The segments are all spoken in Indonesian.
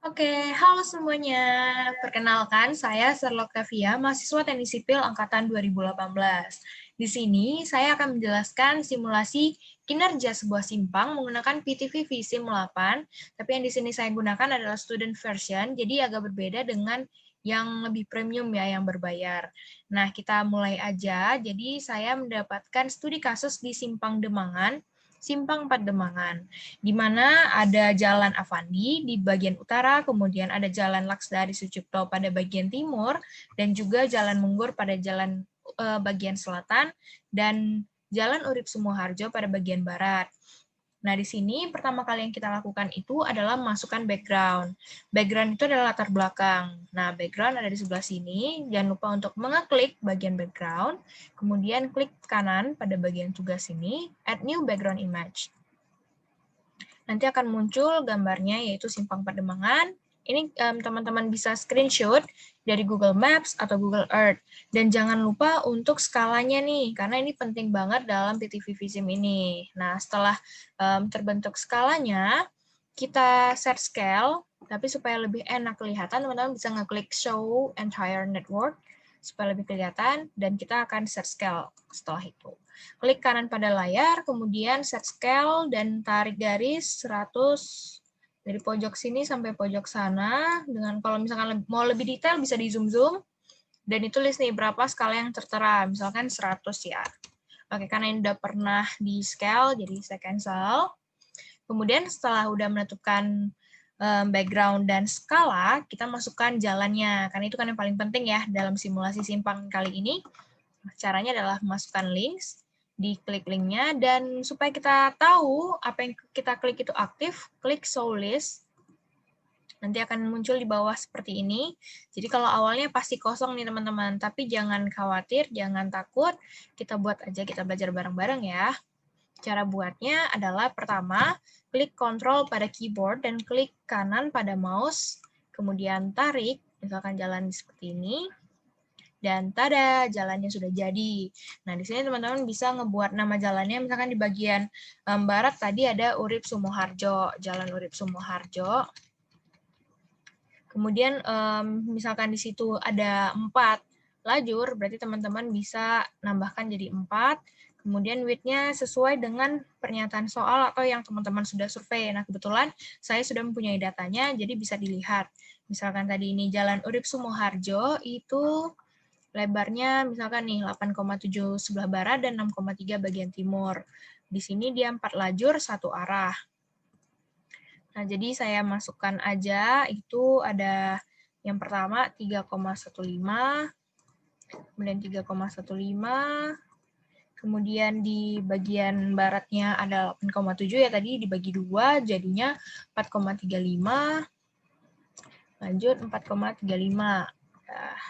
Oke, halo semuanya. Perkenalkan, saya Serlokavia, mahasiswa Teknik Sipil Angkatan 2018. Di sini, saya akan menjelaskan simulasi kinerja sebuah simpang menggunakan PTV vSim 8, tapi yang di sini saya gunakan adalah student version, jadi agak berbeda dengan yang lebih premium ya, yang berbayar. Nah, kita mulai aja. Jadi, saya mendapatkan studi kasus di Simpang Demangan, Simpang 4 Demangan, di mana ada Jalan Avandi di bagian utara, kemudian ada Jalan Laksdari Sucipto pada bagian timur, dan juga Jalan Menggur pada bagian selatan, dan Jalan Urip Sumoharjo pada bagian barat. Nah, di sini pertama kali yang kita lakukan itu adalah memasukkan background. Background itu adalah latar belakang. Nah, background ada di sebelah sini. Jangan lupa untuk mengeklik bagian background, kemudian klik kanan pada bagian tugas ini, add new background image. Nanti akan muncul gambarnya, yaitu Simpang Pademangan. Ini teman-teman bisa screenshot dari Google Maps atau Google Earth. Dan jangan lupa untuk skalanya nih, karena ini penting banget dalam PTV vSim ini. Nah, setelah terbentuk skalanya, kita set scale, tapi supaya lebih enak kelihatan, teman-teman bisa ngeklik Show Entire Network, supaya lebih kelihatan, dan kita akan set scale setelah itu. Klik kanan pada layar, kemudian set scale, dan tarik garis 100 dari pojok sini sampai pojok sana. Dengan kalau misalkan mau lebih detail bisa di zoom-zoom, dan ditulis nih berapa skala yang tertera, misalkan 100 ya. Oke, karena ini udah pernah di scale, jadi saya cancel. Kemudian setelah udah menentukan background dan skala, kita masukkan jalannya, karena itu kan yang paling penting ya dalam simulasi simpang kali ini. Caranya adalah memasukkan links, diklik linknya, dan supaya kita tahu apa yang kita klik itu aktif, klik show list. Nanti akan muncul di bawah seperti ini. Jadi kalau awalnya pasti kosong nih teman-teman, tapi jangan khawatir, jangan takut, kita buat aja, kita belajar bareng-bareng ya. Cara buatnya adalah pertama, klik Ctrl pada keyboard dan klik kanan pada mouse, kemudian tarik, misalkan jalan seperti ini, dan tada, jalannya sudah jadi. Nah, di sini teman-teman bisa ngebuat nama jalannya, misalkan di bagian barat tadi ada Urip Sumoharjo, Jalan Urip Sumoharjo. Kemudian misalkan di situ ada 4 lajur, berarti teman-teman bisa nambahkan jadi 4. Kemudian width-nya sesuai dengan pernyataan soal atau yang teman-teman sudah survei. Nah, kebetulan saya sudah mempunyai datanya, jadi bisa dilihat. Misalkan tadi ini Jalan Urip Sumoharjo, itu lebarnya misalkan nih 8,7 sebelah barat dan 6,3 bagian timur. Di sini dia 4 lajur, 1 arah. Nah, jadi saya masukkan aja, itu ada yang pertama 3,15, kemudian 3,15, kemudian di bagian baratnya ada 8,7 ya tadi, dibagi 2, jadinya 4,35, lanjut 4,35. Nah,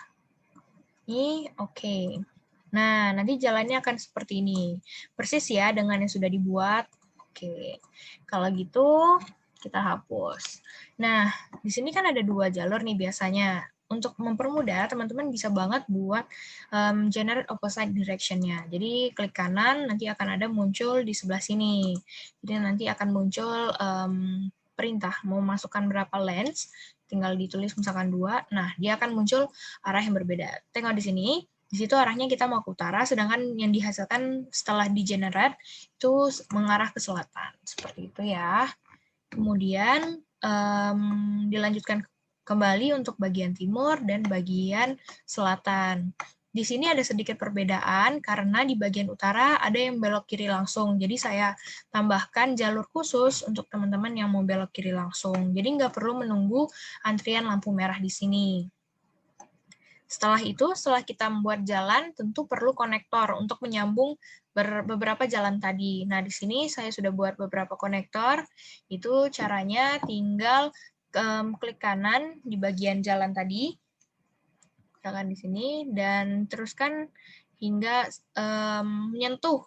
ini oke. Nah, nanti jalannya akan seperti ini. Persis ya dengan yang sudah dibuat. Oke, kalau gitu kita hapus. Nah, di sini kan ada 2 jalur nih biasanya. Untuk mempermudah, teman-teman bisa banget buat generate opposite direction-nya. Jadi, klik kanan, nanti akan ada muncul di sebelah sini. Jadi, nanti akan muncul perintah mau masukkan berapa lens, tinggal ditulis misalkan 2. Nah, dia akan muncul arah yang berbeda. Tengok di sini, di situ arahnya kita mau ke utara, sedangkan yang dihasilkan setelah di-generate itu mengarah ke selatan. Seperti itu ya. Kemudian dilanjutkan kembali untuk bagian timur dan bagian selatan. Di sini ada sedikit perbedaan karena di bagian utara ada yang belok kiri langsung. Jadi saya tambahkan jalur khusus untuk teman-teman yang mau belok kiri langsung. Jadi nggak perlu menunggu antrian lampu merah di sini. Setelah itu, setelah kita membuat jalan, tentu perlu konektor untuk menyambung beberapa jalan tadi. Nah, di sini saya sudah buat beberapa konektor. Itu caranya tinggal klik kanan di bagian jalan tadi, misalkan di sini, dan teruskan hingga menyentuh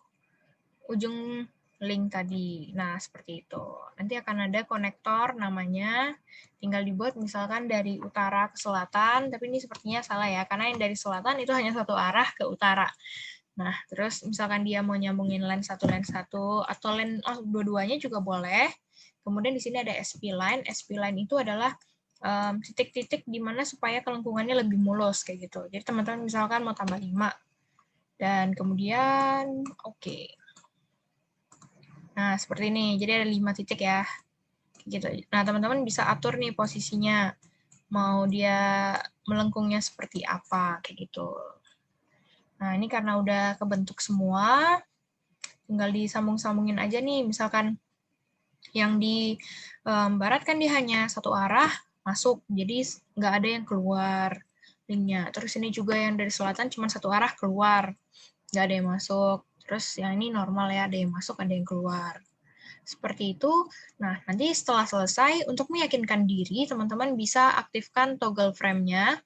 ujung link tadi. Nah, seperti itu. Nanti akan ada konektor namanya, tinggal dibuat misalkan dari utara ke selatan, tapi ini sepertinya salah ya, karena yang dari selatan itu hanya satu arah ke utara. Nah, terus misalkan dia mau nyambungin lens satu, atau lens dua-duanya juga boleh. Kemudian di sini ada SP line. SP line itu adalah titik-titik di mana supaya kelengkungannya lebih mulus kayak gitu. Jadi teman-teman misalkan mau tambah 5 dan kemudian oke. Nah, seperti ini. Jadi ada 5 titik ya. Gitu. Nah, teman-teman bisa atur nih posisinya. Mau dia melengkungnya seperti apa kayak gitu. Nah, ini karena udah kebentuk semua, tinggal disambung-sambungin aja nih. Misalkan yang di barat kan dia hanya satu arah masuk, jadi nggak ada yang keluar linknya. Terus ini juga yang dari selatan cuma satu arah keluar, nggak ada yang masuk. Terus yang ini normal ya, ada yang masuk, ada yang keluar. Seperti itu. Nah, nanti setelah selesai, untuk meyakinkan diri, teman-teman bisa aktifkan toggle frame-nya.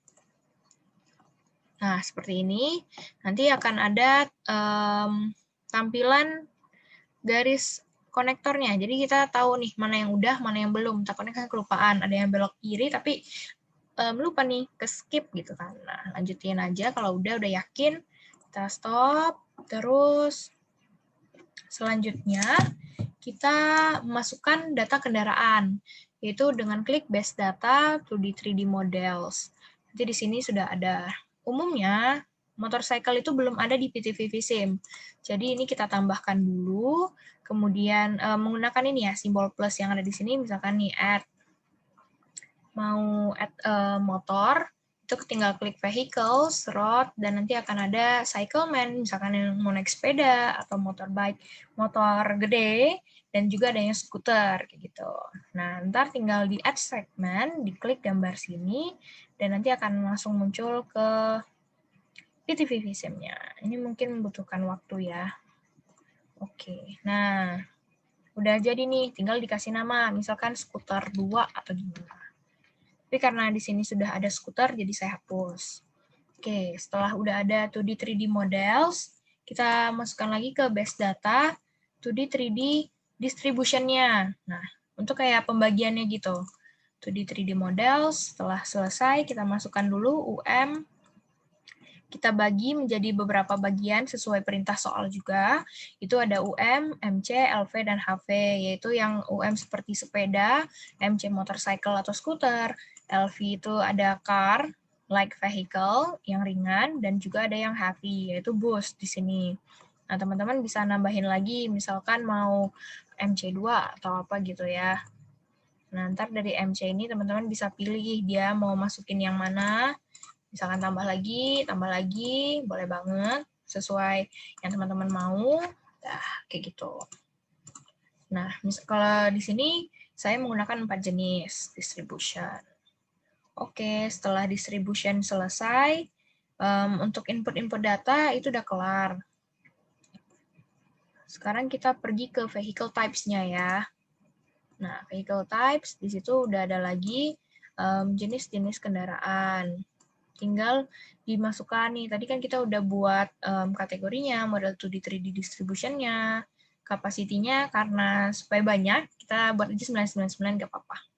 Nah, seperti ini. Nanti akan ada tampilan garis konektornya. Jadi kita tahu nih mana yang udah, mana yang belum. Takutnya kan kelupaan, ada yang belok kiri tapi lupa nih ke skip gitu kan. Nah, lanjutin aja kalau udah yakin, kita stop. Terus selanjutnya kita memasukkan data kendaraan, yaitu dengan klik base data 2D 3D models. Nanti di sini sudah ada. Umumnya motorcycle itu belum ada di PTV Sim. Jadi ini kita tambahkan dulu, kemudian menggunakan ini ya, simbol plus yang ada di sini, misalkan nih add, mau add motor, itu tinggal klik vehicles, road, dan nanti akan ada cycleman, misalkan yang mau naik sepeda, atau motorbike, motor gede, dan juga ada yang skuter, kayak gitu. Nah, ntar tinggal di add segment, diklik gambar sini, dan nanti akan langsung muncul ke PTV Sim-nya. Ini mungkin membutuhkan waktu ya. Oke, nah, udah jadi nih, tinggal dikasih nama, misalkan skuter 2 atau gimana. Tapi karena di sini sudah ada skuter, jadi saya hapus. Oke, setelah udah ada 2D 3D models, kita masukkan lagi ke base data 2D 3D distribution-nya. Nah, untuk kayak pembagiannya gitu. 2D 3D models, setelah selesai kita masukkan dulu UM, kita bagi menjadi beberapa bagian sesuai perintah soal juga. Itu ada UM, MC, LV, dan HV, yaitu yang UM seperti sepeda, MC motorcycle atau skuter, LV itu ada car, light vehicle, yang ringan, dan juga ada yang heavy, yaitu bus di sini. Nah, teman-teman bisa nambahin lagi, misalkan mau MC2 atau apa gitu ya. Nah, ntar dari MC ini teman-teman bisa pilih dia mau masukin yang mana, misalkan tambah lagi, boleh banget, sesuai yang teman-teman mau, nah, kayak gitu. Nah, kalau di sini saya menggunakan 4 jenis distribution. Oke, setelah distribution selesai, untuk input-input data itu udah kelar. Sekarang kita pergi ke vehicle types-nya ya. Nah, vehicle types, di situ udah ada lagi jenis-jenis kendaraan. Tinggal dimasukkan nih, tadi kan kita udah buat kategorinya, model 2D 3D distribution-nya, capacity-nya, karena supaya banyak, kita buat aja 999, nggak apa-apa.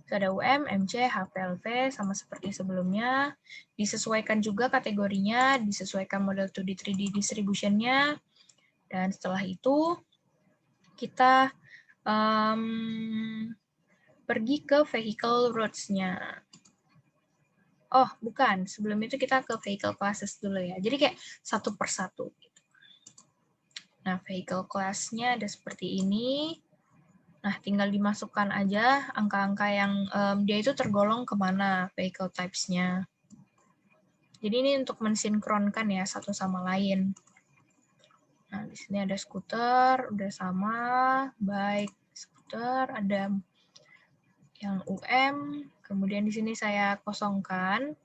Terus ada UM, MC, HPLV, sama seperti sebelumnya. Disesuaikan juga kategorinya, disesuaikan model 2D 3D distribution-nya, dan setelah itu, kita pergi ke vehicle roads-nya. Oh, bukan. Sebelum itu kita ke vehicle classes dulu ya. Jadi kayak satu persatu. Gitu. Nah, vehicle class-nya ada seperti ini. Nah, tinggal dimasukkan aja angka-angka yang dia itu tergolong kemana vehicle types-nya. Jadi ini untuk mensinkronkan ya satu sama lain. Nah, di sini ada skuter, udah sama, bike, skuter, ada yang UM, kemudian di sini saya kosongkan,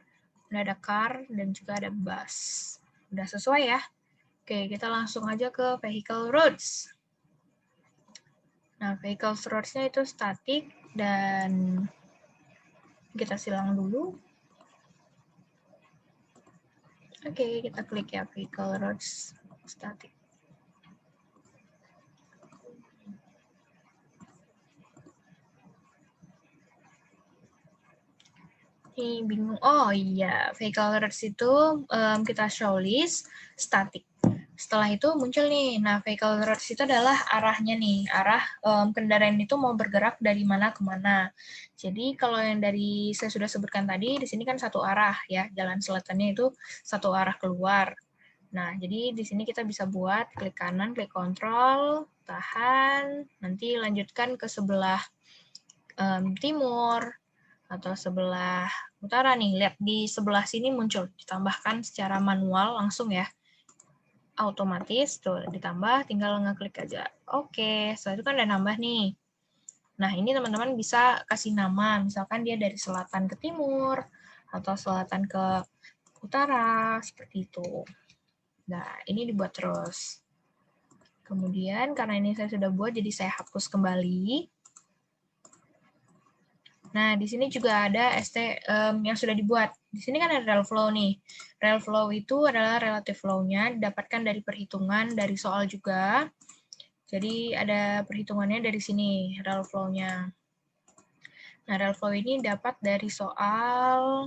ada car, dan juga ada bus. Udah sesuai ya? Oke, kita langsung aja ke vehicle roads. Nah, vehicle roads-nya itu static, dan kita silang dulu. Oke, kita klik ya vehicle roads static. Ini bingung. Oh iya, vehicle roads itu kita show list static. Setelah itu muncul nih, nah vehicle routes itu adalah arahnya nih, arah kendaraan itu mau bergerak dari mana ke mana. Jadi kalau yang dari saya sudah sebutkan tadi, di sini kan satu arah ya, jalan selatannya itu satu arah keluar. Nah, jadi di sini kita bisa buat klik kanan, klik kontrol, tahan, nanti lanjutkan ke sebelah timur atau sebelah utara nih. Lihat di sebelah sini muncul, ditambahkan secara manual langsung ya. Otomatis tuh ditambah, tinggal ngeklik aja. Oke, setelah itu kan udah nambah nih. Nah, ini teman-teman bisa kasih nama, misalkan dia dari selatan ke timur atau selatan ke utara, seperti itu. Nah, ini dibuat terus. Kemudian karena ini saya sudah buat, jadi saya hapus kembali. Nah, di sini juga ada ST yang sudah dibuat. Di sini kan ada rel flow nih. Rel flow itu adalah relative flow-nya, didapatkan dari perhitungan dari soal juga. Jadi ada perhitungannya dari sini, rel flow-nya. Nah, rel flow ini dapat dari soal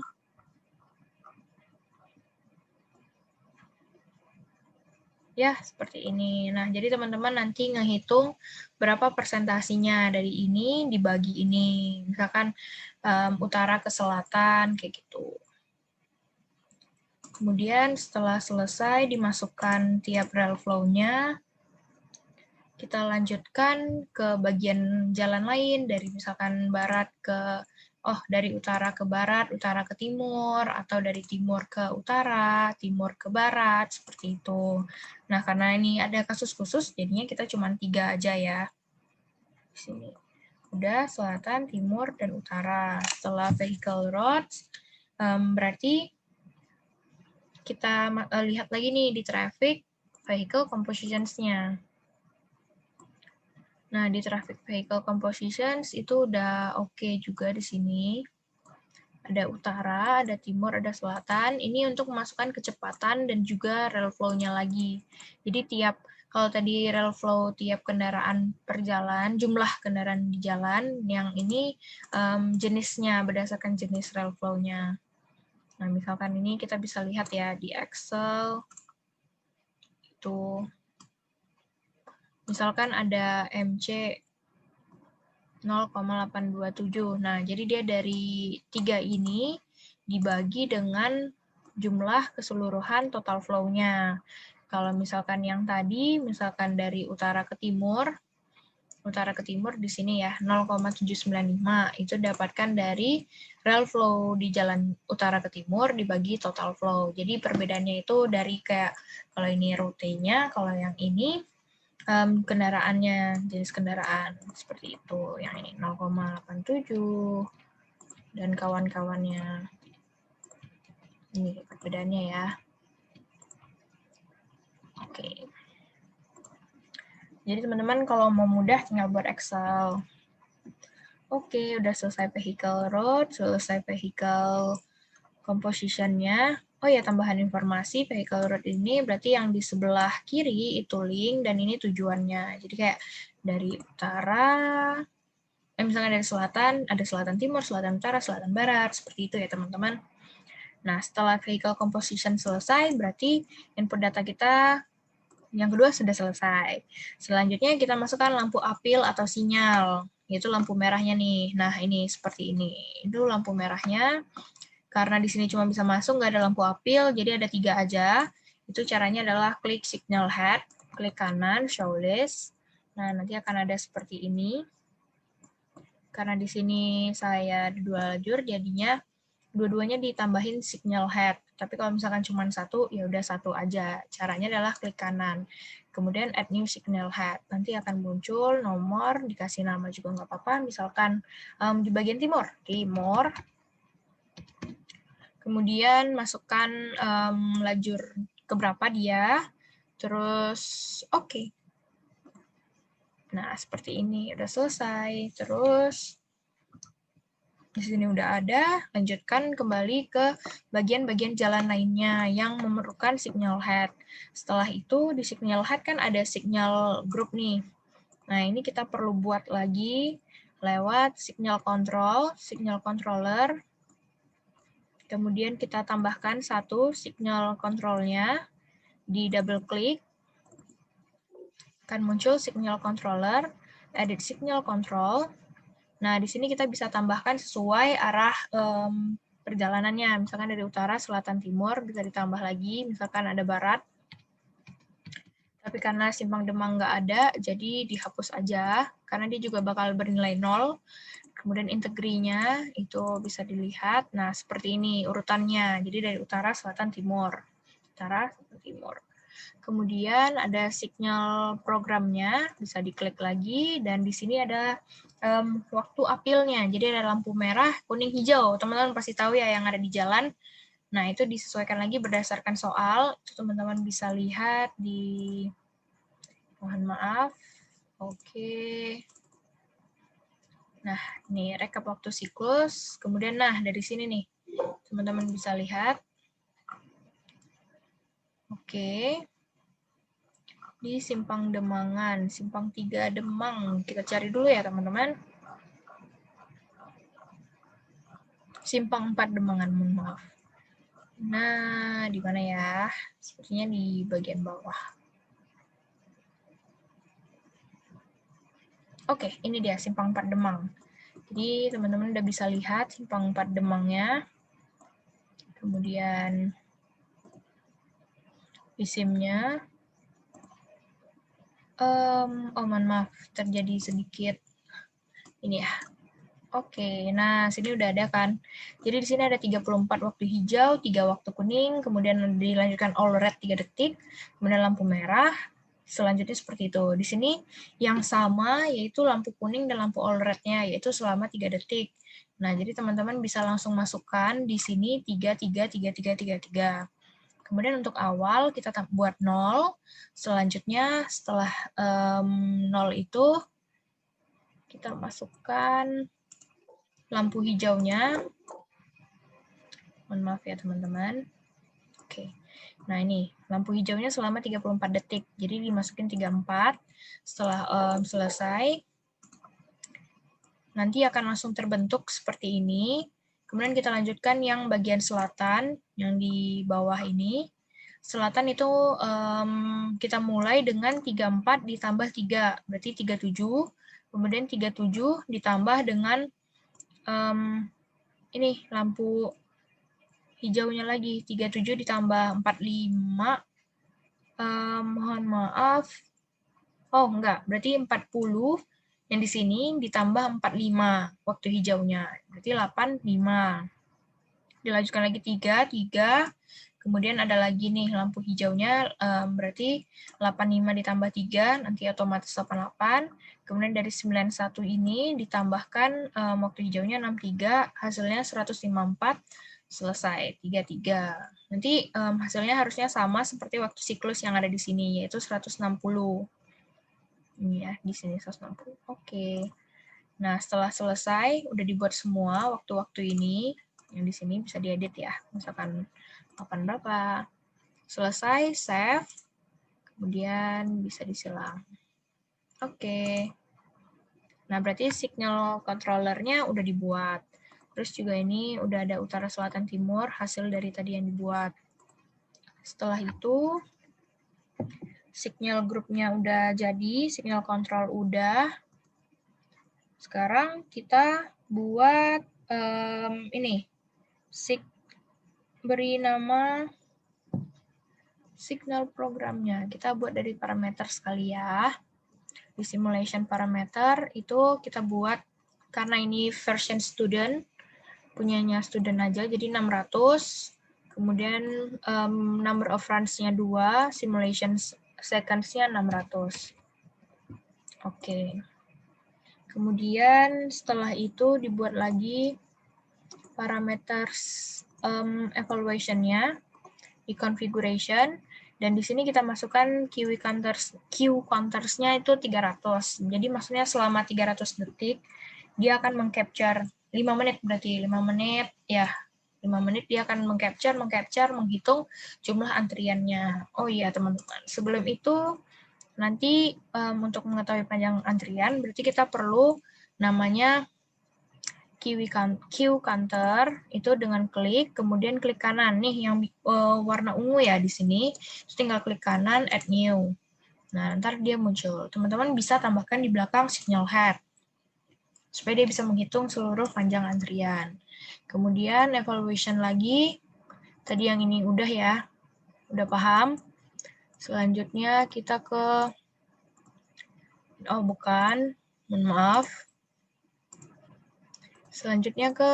ya seperti ini. Nah, jadi teman-teman nanti ngehitung berapa persentasinya dari ini dibagi ini. Misalkan utara ke selatan, kayak gitu. Kemudian setelah selesai dimasukkan tiap rel flow-nya, kita lanjutkan ke bagian jalan lain, dari misalkan barat ke dari utara ke barat, utara ke timur, atau dari timur ke utara, timur ke barat, seperti itu. Nah, karena ini ada kasus khusus, jadinya kita cuma 3 aja ya. Di sini. Udah, selatan, timur, dan utara. Setelah vehicle roads, berarti kita lihat lagi nih di traffic vehicle compositions-nya. Nah, di traffic vehicle compositions itu udah oke juga di sini. Ada utara, ada timur, ada selatan. Ini untuk memasukkan kecepatan dan juga rel flow-nya lagi. Jadi kalau tadi rel flow tiap kendaraan per jalan, jumlah kendaraan di jalan, yang ini jenisnya berdasarkan jenis rel flow-nya. Nah, misalkan ini kita bisa lihat ya di Excel. Itu misalkan ada MC 0,827. Nah, jadi dia dari 3 ini dibagi dengan jumlah keseluruhan total flow-nya. Kalau misalkan yang tadi, misalkan dari utara ke timur di sini ya, 0,795, itu dapatkan dari rel flow di jalan utara ke timur dibagi total flow. Jadi perbedaannya itu dari kayak, kalau ini rute-nya, kalau yang ini kendaraannya, jenis kendaraan seperti itu. Yang ini 0,87 dan kawan-kawannya. Ini perbedaannya ya. Oke. Jadi teman-teman kalau mau mudah tinggal buat Excel. Oke, udah selesai vehicle road, selesai vehicle composition-nya. Oh ya, tambahan informasi, vehicle road ini berarti yang di sebelah kiri itu link, dan ini tujuannya. Jadi kayak dari utara, misalnya dari selatan, ada selatan timur, selatan utara, selatan barat, seperti itu ya teman-teman. Nah, setelah vehicle composition selesai, berarti input data kita yang kedua sudah selesai. Selanjutnya kita masukkan lampu apil atau sinyal, yaitu lampu merahnya nih. Nah, ini seperti ini. Itu lampu merahnya. Karena di sini cuma bisa masuk, nggak ada lampu apil, jadi ada 3 aja. Itu caranya adalah klik signal head, klik kanan, show list. Nah, nanti akan ada seperti ini. Karena di sini saya ada 2 lajur, jadinya dua-duanya ditambahin signal head. Tapi kalau misalkan cuma satu, ya udah satu aja. Caranya adalah klik kanan. Kemudian add new signal head. Nanti akan muncul nomor, dikasih nama juga nggak apa-apa. Misalkan di bagian timur. Kemudian masukkan lajur keberapa dia, terus oke. Nah, seperti ini, udah selesai. Terus, di sini udah ada, lanjutkan kembali ke bagian-bagian jalan lainnya yang memerlukan signal head. Setelah itu, di signal head kan ada signal group nih. Nah, ini kita perlu buat lagi lewat signal control, signal controller. Kemudian kita tambahkan satu signal kontrolnya, di double klik, akan muncul signal controller, edit signal control. Nah, di sini kita bisa tambahkan sesuai arah perjalanannya. Misalkan dari utara, selatan, timur, bisa ditambah lagi. Misalkan ada barat. Tapi karena simpang Demang nggak ada, jadi dihapus aja. Karena dia juga bakal bernilai 0. Kemudian integrinya itu bisa dilihat. Nah, seperti ini urutannya. Jadi dari utara, selatan, timur. Utara, selatan, timur. Kemudian ada signal programnya, bisa diklik lagi, dan di sini ada waktu apilnya. Jadi ada lampu merah, kuning, hijau. Teman-teman pasti tahu ya yang ada di jalan. Nah, itu disesuaikan lagi berdasarkan soal. Itu teman-teman bisa lihat di... Mohon maaf. Oke. Nah, ini rekap waktu siklus. Kemudian, nah, dari sini nih, teman-teman bisa lihat. Oke. Di Simpang Demangan, Simpang 3 Demang. Kita cari dulu ya, teman-teman. Simpang 4 Demangan, mohon maaf. Nah, di mana ya? Sepertinya di bagian bawah. Oke, ini dia Simpang 4 Demang. Jadi, teman-teman udah bisa lihat Simpang 4 Demangnya. Kemudian, isimnya. Mohon maaf, terjadi sedikit ini ya. Oke, nah sini udah ada kan. Jadi di sini ada 34 waktu hijau, 3 waktu kuning, kemudian dilanjutkan all red 3 detik, kemudian lampu merah, selanjutnya seperti itu. Di sini yang sama yaitu lampu kuning dan lampu all red-nya, yaitu selama 3 detik. Nah, jadi teman-teman bisa langsung masukkan di sini 3, 3, 3, 3, 3, 3. Kemudian untuk awal kita buat 0, selanjutnya setelah 0 itu kita masukkan lampu hijaunya. Mohon maaf ya teman-teman. Oke. Nah ini, lampu hijaunya selama 34 detik. Jadi dimasukin 34. Setelah selesai, nanti akan langsung terbentuk seperti ini. Kemudian kita lanjutkan yang bagian selatan, yang di bawah ini. Selatan itu kita mulai dengan 34 ditambah 3, berarti 37. Kemudian 37 ditambah dengan ini lampu hijaunya lagi, 37 ditambah 45. Mohon maaf. Oh, enggak, berarti 40 yang di sini ditambah 45 waktu hijaunya. Berarti 85. Dilanjutkan lagi 3, 3. Kemudian ada lagi nih lampu hijaunya, berarti 85 ditambah 3, nanti otomatis 88. Kemudian dari 91 ini ditambahkan waktu hijaunya 63, hasilnya 154, selesai, 33. Nanti hasilnya harusnya sama seperti waktu siklus yang ada di sini, yaitu 160. Ini ya, di sini 160. Oke. Nah, setelah selesai, udah dibuat semua waktu-waktu ini, yang di sini bisa diedit ya, misalkan kapan berapa. Selesai, save, kemudian bisa disilang. Oke. Nah, berarti signal controllernya udah dibuat. Terus juga ini udah ada utara, selatan, timur, hasil dari tadi yang dibuat. Setelah itu, signal grupnya udah jadi, signal control udah. Sekarang kita buat ini, beri nama signal programnya. Kita buat dari parameter sekali ya. Di simulation parameter itu kita buat, karena ini version student, punyanya student aja, jadi 600. Kemudian number of runs-nya 2, simulation seconds-nya 600. Oke. Kemudian setelah itu dibuat lagi parameter evaluation-nya di configuration, dan di sini kita masukkan Q counters-nya itu 300. Jadi maksudnya selama 300 detik dia akan mengcapture 5 menit, berarti 5 menit ya. 5 menit dia akan mengcapture, menghitung jumlah antriannya. Oh iya teman-teman, sebelum itu nanti untuk mengetahui panjang antrian berarti kita perlu namanya Q counter, itu dengan klik, kemudian klik kanan nih yang warna ungu ya di sini, terus tinggal klik kanan, add new. Nah, ntar dia muncul. Teman-teman bisa tambahkan di belakang signal head, supaya dia bisa menghitung seluruh panjang antrian. Kemudian evaluation lagi, tadi yang ini udah ya, udah paham. Selanjutnya kita ke, oh bukan, mohon maaf. Selanjutnya ke,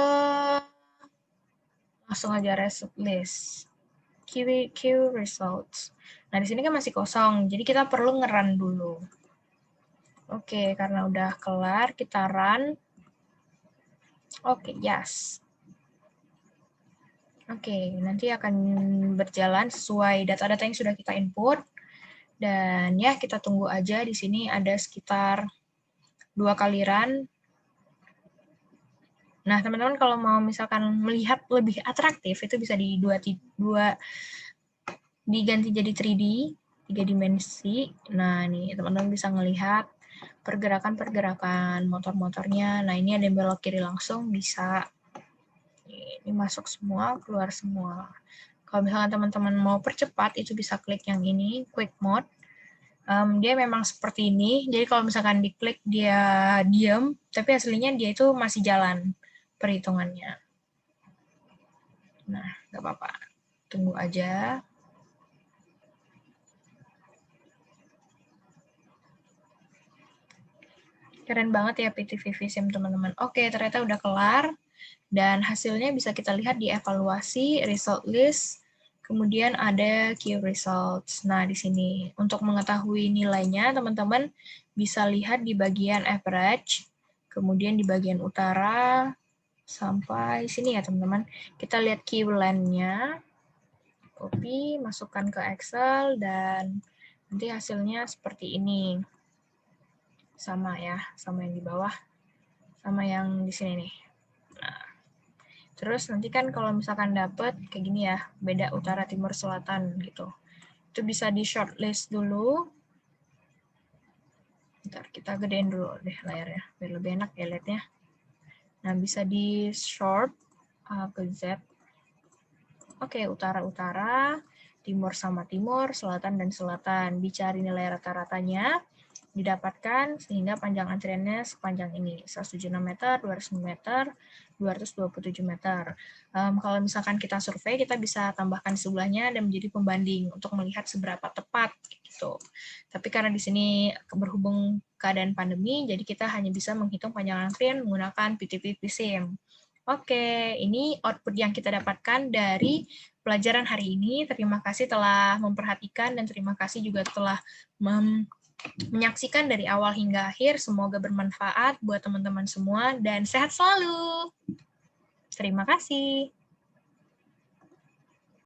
langsung aja result list. Queue results. Nah, di sini kan masih kosong, jadi kita perlu nge-run dulu. Oke, karena udah kelar, kita run. Oke, yes. Oke, nanti akan berjalan sesuai data-data yang sudah kita input. Dan ya, kita tunggu aja. Di sini ada sekitar 2 kali run. Nah, teman-teman kalau mau misalkan melihat lebih atraktif, itu bisa diganti jadi 3D, 3 dimensi. Nah, nih teman-teman bisa melihat pergerakan-pergerakan motor-motornya. Nah, ini ada yang belok kiri langsung, bisa. Ini masuk semua, keluar semua. Kalau misalkan teman-teman mau percepat, itu bisa klik yang ini, quick mode. Dia memang seperti ini, jadi kalau misalkan diklik dia diam, tapi aslinya dia itu masih jalan perhitungannya. Nah, nggak apa-apa. Tunggu aja. Keren banget ya PTVV Sim, teman-teman. Oke, ternyata udah kelar. Dan hasilnya bisa kita lihat di evaluasi, result list, kemudian ada key results. Nah, di sini untuk mengetahui nilainya, teman-teman bisa lihat di bagian average, kemudian di bagian utara, sampai sini ya, teman-teman. Kita lihat key length-nya, copy, masukkan ke Excel, dan nanti hasilnya seperti ini. Sama ya, sama yang di bawah, sama yang di sini nih. Nah, terus nanti kan kalau misalkan dapet kayak gini ya, beda utara, timur, selatan gitu. Itu bisa di shortlist dulu. Ntar kita gedein dulu deh layarnya, biar lebih enak ya lihatnya. Nah, bisa di short A ke Z. Oke, utara-utara, timur sama timur, selatan dan selatan. Dicari nilai rata-ratanya, didapatkan sehingga panjang antriannya sepanjang ini, 176 meter, 200 meter, 227 meter. Kalau misalkan kita survei, kita bisa tambahkan sebelahnya dan menjadi pembanding untuk melihat seberapa tepat gitu. Tapi karena di sini berhubung keadaan pandemi, jadi kita hanya bisa menghitung panjang antrian menggunakan PTVV Sim. Oke, ini output yang kita dapatkan dari pelajaran hari ini. Terima kasih telah memperhatikan dan terima kasih juga telah menyaksikan dari awal hingga akhir. Semoga bermanfaat buat teman-teman semua dan sehat selalu. Terima kasih.